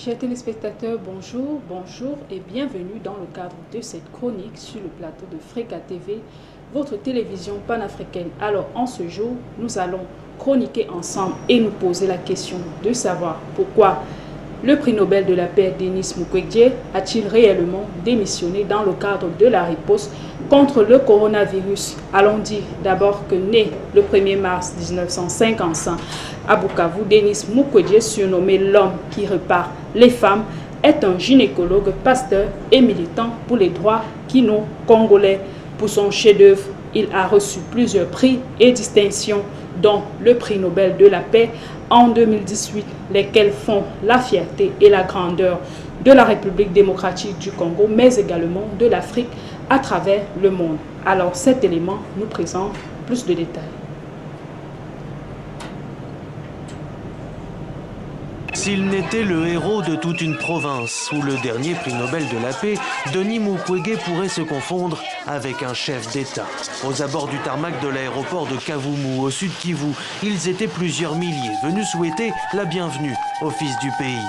Chers téléspectateurs, bonjour et bienvenue dans le cadre de cette chronique sur le plateau de Freka TV, votre télévision panafricaine. Alors en ce jour, nous allons chroniquer ensemble et nous poser la question de savoir pourquoi le prix Nobel de la paix Denis Mukwege a-t-il réellement démissionné dans le cadre de la riposte contre le coronavirus. Allons dire d'abord que né le 1er mars 1955 à Bukavu, Denis Mukwege, surnommé l'homme qui répare les femmes, est un gynécologue, pasteur et militant pour les droits kino-congolais. Pour son chef-d'œuvre, il a reçu plusieurs prix et distinctions, dont le prix Nobel de la paix en 2018, lesquels font la fierté et la grandeur de la République démocratique du Congo, mais également de l'Afrique à travers le monde. Alors cet élément nous présente plus de détails. S'il n'était le héros de toute une province ou le dernier prix Nobel de la paix, Denis Mukwege pourrait se confondre avec un chef d'État. Aux abords du tarmac de l'aéroport de Kavumu, au sud Kivu, ils étaient plusieurs milliers venus souhaiter la bienvenue au fils du pays.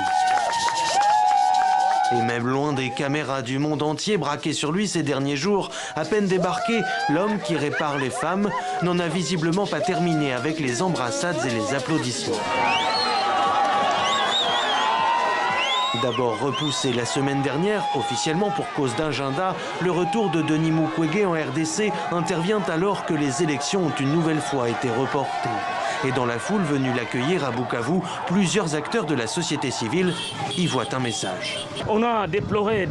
Et même loin des caméras du monde entier braquées sur lui ces derniers jours, à peine débarqué, l'homme qui répare les femmes n'en a visiblement pas terminé avec les embrassades et les applaudissements. D'abord repoussé la semaine dernière, officiellement pour cause d'agenda, le retour de Denis Mukwege en RDC intervient alors que les élections ont une nouvelle fois été reportées. Et dans la foule venue l'accueillir à Bukavu, plusieurs acteurs de la société civile y voient un message. On a déploré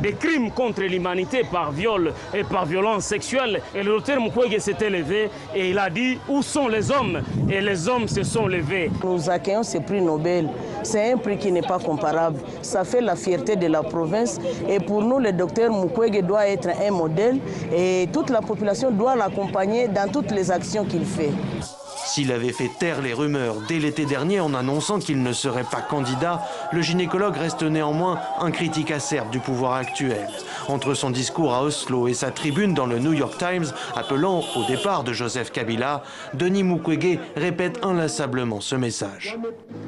des crimes contre l'humanité par viol et par violence sexuelle. Et le docteur Mukwege s'est levé et il a dit où sont les hommes? Et les hommes se sont levés. Nous accueillons ce prix Nobel. C'est un prix qui n'est pas comparable. Ça fait la fierté de la province. Et pour nous, le docteur Mukwege doit être un modèle et toute la population doit l'accompagner dans toutes les actions qu'il fait. S'il avait fait taire les rumeurs dès l'été dernier en annonçant qu'il ne serait pas candidat, le gynécologue reste néanmoins un critique acerbe du pouvoir actuel. Entre son discours à Oslo et sa tribune dans le New York Times appelant au départ de Joseph Kabila, Denis Mukwege répète inlassablement ce message.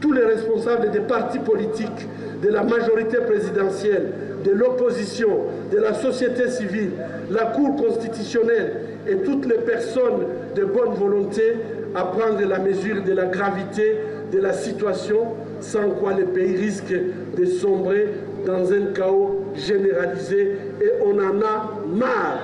Tous les responsables des partis politiques, de la majorité présidentielle, de l'opposition, de la société civile, la Cour constitutionnelle et toutes les personnes de bonne volonté à prendre la mesure de la gravité de la situation, sans quoi le pays risque de sombrer dans un chaos généralisé et on en a marre.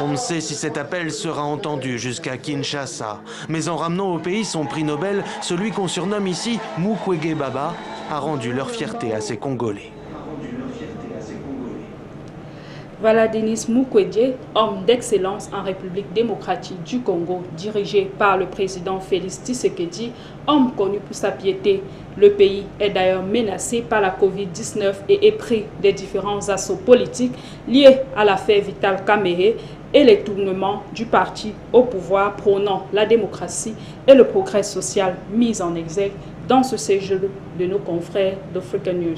On ne sait si cet appel sera entendu jusqu'à Kinshasa, mais en ramenant au pays son prix Nobel, celui qu'on surnomme ici Mukwege Baba a rendu leur fierté à ces Congolais. Voilà Denis Mukwege, homme d'excellence en République démocratique du Congo, dirigé par le président Félix Tshisekedi, homme connu pour sa piété. Le pays est d'ailleurs menacé par la Covid-19 et est pris des différents assauts politiques liés à l'affaire Vital Kamerhe et les tournements du parti au pouvoir prônant la démocratie et le progrès social mis en exergue dans ce séjour de nos confrères d'Africa News.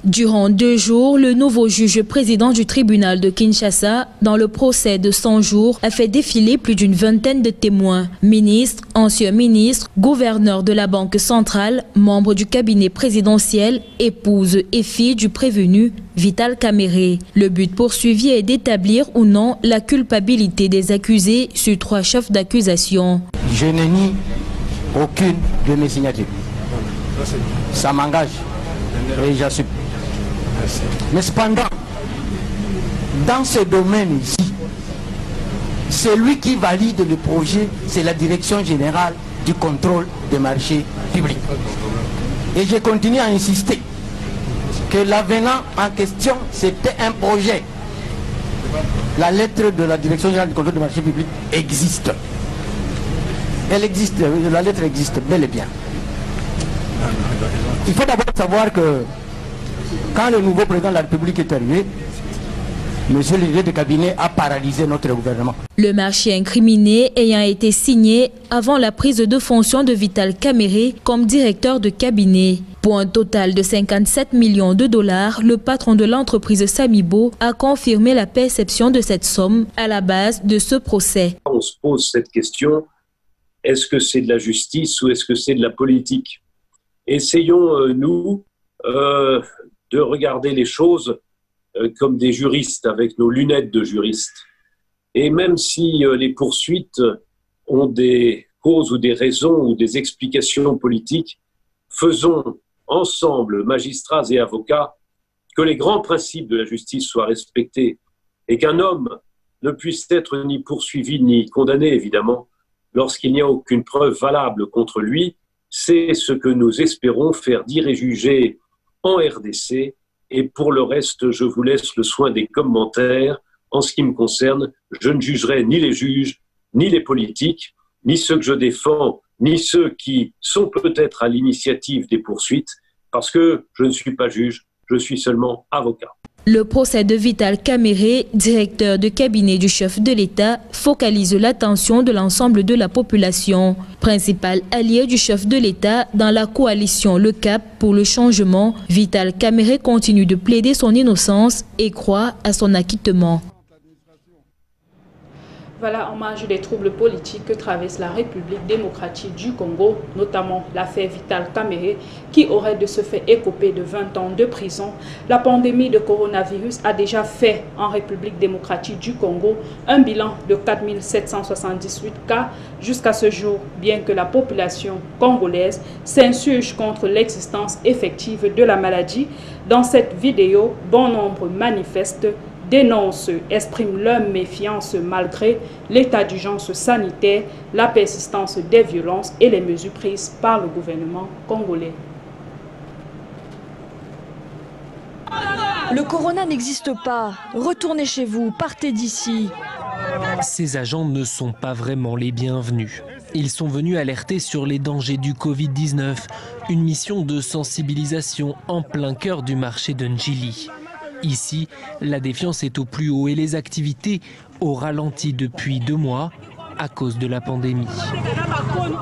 Durant 2 jours, le nouveau juge président du tribunal de Kinshasa, dans le procès de 100 jours, a fait défiler plus d'une vingtaine de témoins. Ministres, anciens ministres, gouverneurs de la Banque centrale, membres du cabinet présidentiel, épouses et filles du prévenu Vital Kamerhe. Le but poursuivi est d'établir ou non la culpabilité des accusés sur 3 chefs d'accusation. Je n'ai ni aucune de mes signatures. Ça m'engage et j'assume. Mais cependant, dans ce domaine ici, celui qui valide le projet, c'est la Direction générale du contrôle des marchés publics. Et je continue à insister que l'avenant en question, c'était un projet. La lettre de la Direction générale du contrôle des marchés publics existe. Elle existe, la lettre existe bel et bien. Il faut d'abord savoir que quand le nouveau président de la République est arrivé, Monsieur le directeur de cabinet a paralysé notre gouvernement. Le marché incriminé ayant été signé avant la prise de fonction de Vital Kamerhe comme directeur de cabinet. Pour un total de 57 millions de dollars, le patron de l'entreprise Samibo a confirmé la perception de cette somme à la base de ce procès. On se pose cette question, est-ce que c'est de la justice ou est-ce que c'est de la politique? Essayons, nous, de regarder les choses comme des juristes, avec nos lunettes de juristes. Et même si les poursuites ont des causes ou des raisons ou des explications politiques, faisons ensemble, magistrats et avocats, que les grands principes de la justice soient respectés et qu'un homme ne puisse être ni poursuivi ni condamné, évidemment, lorsqu'il n'y a aucune preuve valable contre lui. C'est ce que nous espérons faire dire et juger en RDC. Et pour le reste, je vous laisse le soin des commentaires. En ce qui me concerne, je ne jugerai ni les juges, ni les politiques, ni ceux que je défends, ni ceux qui sont peut-être à l'initiative des poursuites, parce que je ne suis pas juge, je suis seulement avocat. Le procès de Vital Kamerhe, directeur de cabinet du chef de l'État, focalise l'attention de l'ensemble de la population. Principal allié du chef de l'État dans la coalition Le Cap pour le changement, Vital Kamerhe continue de plaider son innocence et croit à son acquittement. Voilà, en marge des troubles politiques que traverse la République démocratique du Congo, notamment l'affaire Vital Kamerhe, qui aurait de ce fait écopé de 20 ans de prison. La pandémie de coronavirus a déjà fait en République démocratique du Congo un bilan de 4778 cas jusqu'à ce jour, bien que la population congolaise s'insurge contre l'existence effective de la maladie. Dans cette vidéo, bon nombre manifestent, dénoncent, expriment leur méfiance malgré l'état d'urgence sanitaire, la persistance des violences et les mesures prises par le gouvernement congolais. Le corona n'existe pas. Retournez chez vous, partez d'ici. Ces agents ne sont pas vraiment les bienvenus. Ils sont venus alerter sur les dangers du Covid-19, une mission de sensibilisation en plein cœur du marché de Njili. Ici, la défiance est au plus haut et les activités au ralenti depuis 2 mois à cause de la pandémie.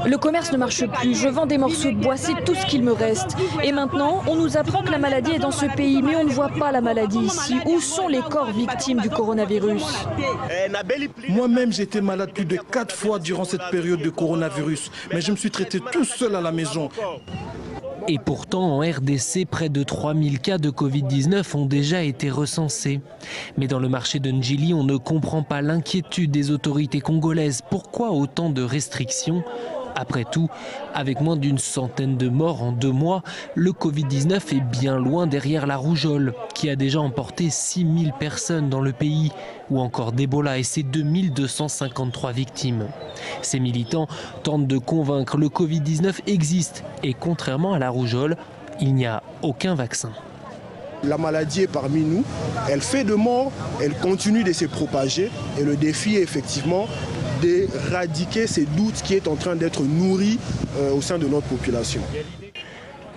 Le commerce ne marche plus, je vends des morceaux de bois, c'est tout ce qu'il me reste. Et maintenant, on nous apprend que la maladie est dans ce pays, mais on ne voit pas la maladie ici. Où sont les corps victimes du coronavirus? Moi-même, j'ai été malade plus de 4 fois durant cette période de coronavirus, mais je me suis traité tout seul à la maison. Et pourtant, en RDC, près de 3000 cas de Covid-19 ont déjà été recensés. Mais dans le marché de Njili, on ne comprend pas l'inquiétude des autorités congolaises. Pourquoi autant de restrictions ? Après tout, avec moins d'une centaine de morts en 2 mois, le Covid-19 est bien loin derrière la rougeole, qui a déjà emporté 6000 personnes dans le pays, ou encore d'Ebola et ses 2253 victimes. Ces militants tentent de convaincre le Covid-19 existe, et contrairement à la rougeole, il n'y a aucun vaccin. La maladie est parmi nous, elle fait de morts, elle continue de se propager, et le défi est effectivement d'éradiquer ces doutes qui est en train d'être nourris au sein de notre population.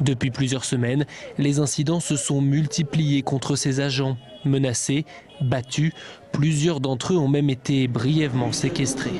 Depuis plusieurs semaines, les incidents se sont multipliés contre ces agents. Menacés, battus, plusieurs d'entre eux ont même été brièvement séquestrés.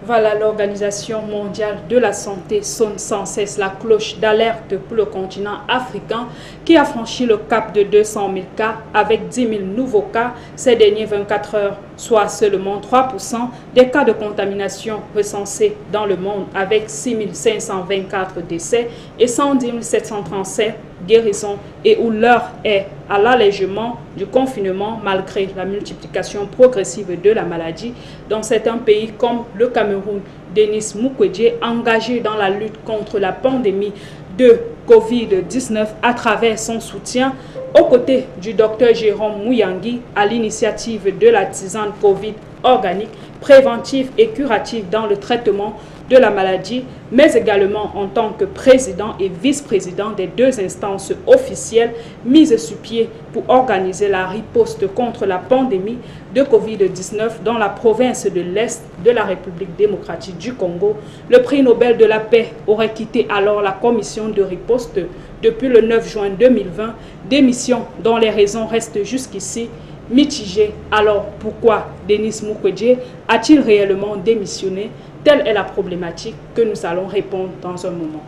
Voilà, l'Organisation mondiale de la santé sonne sans cesse la cloche d'alerte pour le continent africain qui a franchi le cap de 200 000 cas avec 10 000 nouveaux cas ces dernières 24 heures, soit seulement 3% des cas de contamination recensés dans le monde avec 6 524 décès et 110 737 guérisons et où l'heure est à l'allègement du confinement malgré la multiplication progressive de la maladie dans certains pays comme le Cameroun. Denis Mukwege, engagé dans la lutte contre la pandémie de Covid-19 à travers son soutien aux côtés du docteur Jérôme Mouyangi à l'initiative de la tisane Covid organique, préventive et curative dans le traitement de la maladie, mais également en tant que président et vice-président des 2 instances officielles mises sur pied pour organiser la riposte contre la pandémie de Covid-19 dans la province de l'Est de la République démocratique du Congo. Le prix Nobel de la paix aurait quitté alors la commission de riposte depuis le 9 juin 2020, démission dont les raisons restent jusqu'ici mitigées. Alors pourquoi Denis Mukwege a-t-il réellement démissionné? Telle est la problématique que nous allons répondre dans un moment.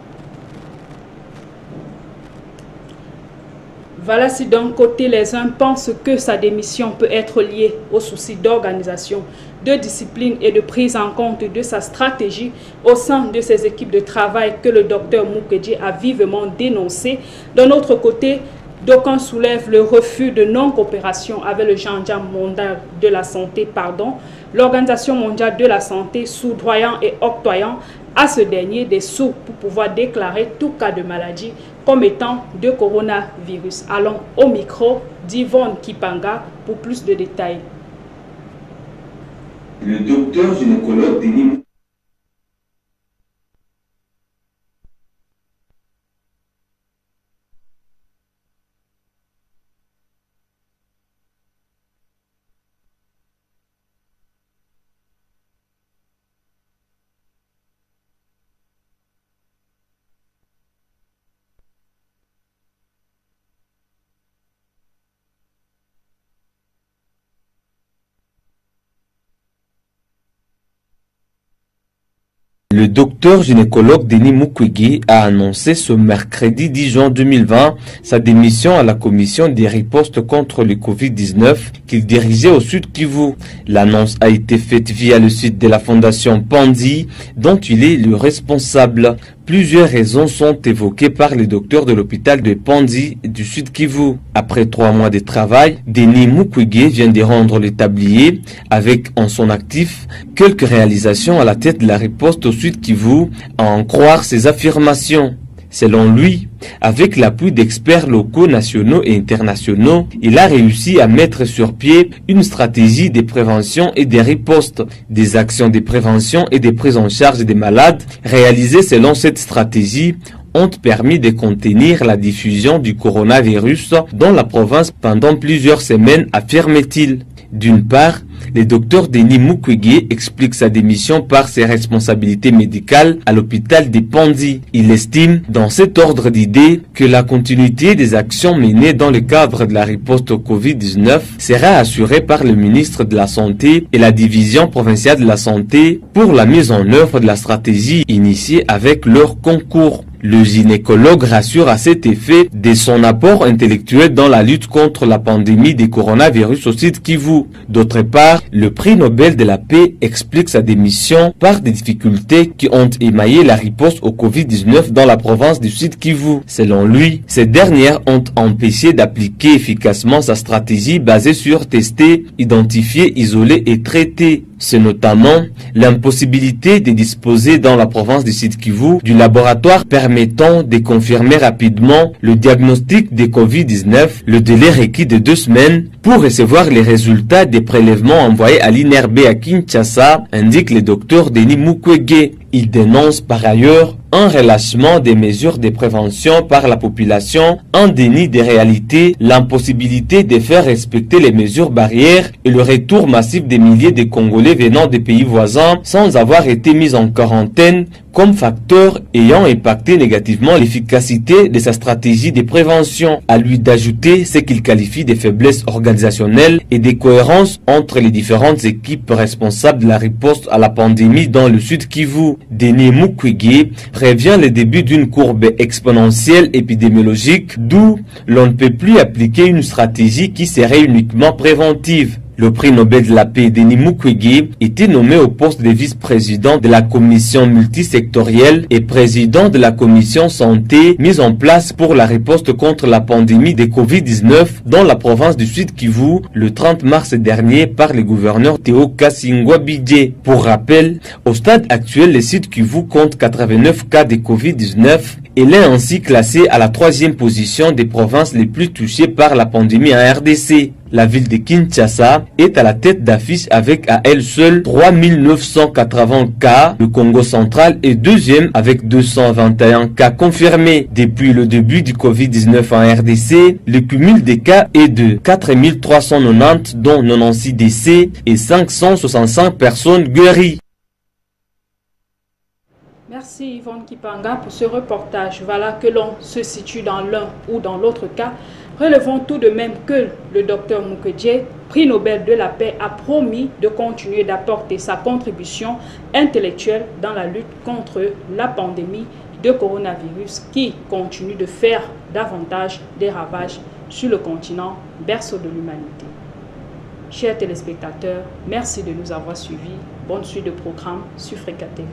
Voilà si d'un côté les uns pensent que sa démission peut être liée au souci d'organisation, de discipline et de prise en compte de sa stratégie au sein de ses équipes de travail que le docteur Mukwege a vivement dénoncé. D'un autre côté, d'aucuns soulèvent le refus de non-coopération avec le Gendarme mondial de la santé, l'Organisation mondiale de la santé, soudoyant et octroyant à ce dernier des sous pour pouvoir déclarer tout cas de maladie comme étant de coronavirus. Allons au micro d'Yvonne Kipanga pour plus de détails. Le docteur gynécologue Denis Le docteur gynécologue Denis Mukwege a annoncé ce mercredi 10 juin 2020 sa démission à la commission des ripostes contre le Covid-19 qu'il dirigeait au Sud Kivu. L'annonce a été faite via le site de la fondation Panzi, dont il est le responsable. Plusieurs raisons sont évoquées par les docteurs de l'hôpital de Panzi du Sud Kivu. Après 3 mois de travail, Denis Mukwege vient de rendre le tablier avec en son actif quelques réalisations à la tête de la riposte au Sud Kivu, à en croire ses affirmations. Selon lui, avec l'appui d'experts locaux, nationaux et internationaux, il a réussi à mettre sur pied une stratégie de prévention et de riposte, des actions de prévention et de prise en charge des malades réalisées selon cette stratégie ont permis de contenir la diffusion du coronavirus dans la province pendant plusieurs semaines, affirme-t-il. D'une part, le docteur Denis Mukwege explique sa démission par ses responsabilités médicales à l'hôpital de Panzi. Il estime, dans cet ordre d'idées, que la continuité des actions menées dans le cadre de la riposte au Covid-19 sera assurée par le ministre de la Santé et la division provinciale de la Santé pour la mise en œuvre de la stratégie initiée avec leur concours. Le gynécologue rassure à cet effet de son apport intellectuel dans la lutte contre la pandémie des coronavirus au Sud Kivu. D'autre part, le prix Nobel de la paix explique sa démission par des difficultés qui ont émaillé la riposte au Covid-19 dans la province du Sud Kivu. Selon lui, ces dernières ont empêché d'appliquer efficacement sa stratégie basée sur tester, identifier, isoler et traiter. C'est notamment l'impossibilité de disposer dans la province du Sud Kivu du laboratoire permettant de confirmer rapidement le diagnostic de Covid-19, le délai requis de 2 semaines pour recevoir les résultats des prélèvements envoyés à l'INRB à Kinshasa, indique le docteur Denis Mukwege. Il dénonce par ailleurs un relâchement des mesures de prévention par la population, un déni des réalités, l'impossibilité de faire respecter les mesures barrières et le retour massif des milliers de Congolais venant des pays voisins sans avoir été mis en quarantaine comme facteur ayant impacté négativement l'efficacité de sa stratégie de prévention. À lui d'ajouter ce qu'il qualifie de faiblesses organisationnelles et des cohérences entre les différentes équipes responsables de la riposte à la pandémie dans le Sud Kivu. Denis Mukwege prévient le début d'une courbe exponentielle épidémiologique d'où l'on ne peut plus appliquer une stratégie qui serait uniquement préventive. Le prix Nobel de la paix Denis Mukwege était nommé au poste de vice-président de la commission multisectorielle et président de la commission santé mise en place pour la riposte contre la pandémie de Covid-19 dans la province du Sud Kivu le 30 mars dernier par le gouverneur Théo Kasingwa Bidje. Pour rappel, au stade actuel, le Sud Kivu compte 89 cas de Covid-19. Elle est ainsi classée à la 3e position des provinces les plus touchées par la pandémie en RDC. La ville de Kinshasa est à la tête d'affiche avec à elle seule 3980 cas. Le Congo central est 2e avec 221 cas confirmés. Depuis le début du Covid-19 en RDC, le cumul des cas est de 4390 dont 96 décès et 565 personnes guéries. Merci Yvonne Kipanga pour ce reportage. Voilà que l'on se situe dans l'un ou dans l'autre cas. Relevons tout de même que le docteur Mukwege, prix Nobel de la paix, a promis de continuer d'apporter sa contribution intellectuelle dans la lutte contre la pandémie de coronavirus qui continue de faire davantage des ravages sur le continent, berceau de l'humanité. Chers téléspectateurs, merci de nous avoir suivis. Bonne suite de programme sur Freka TV.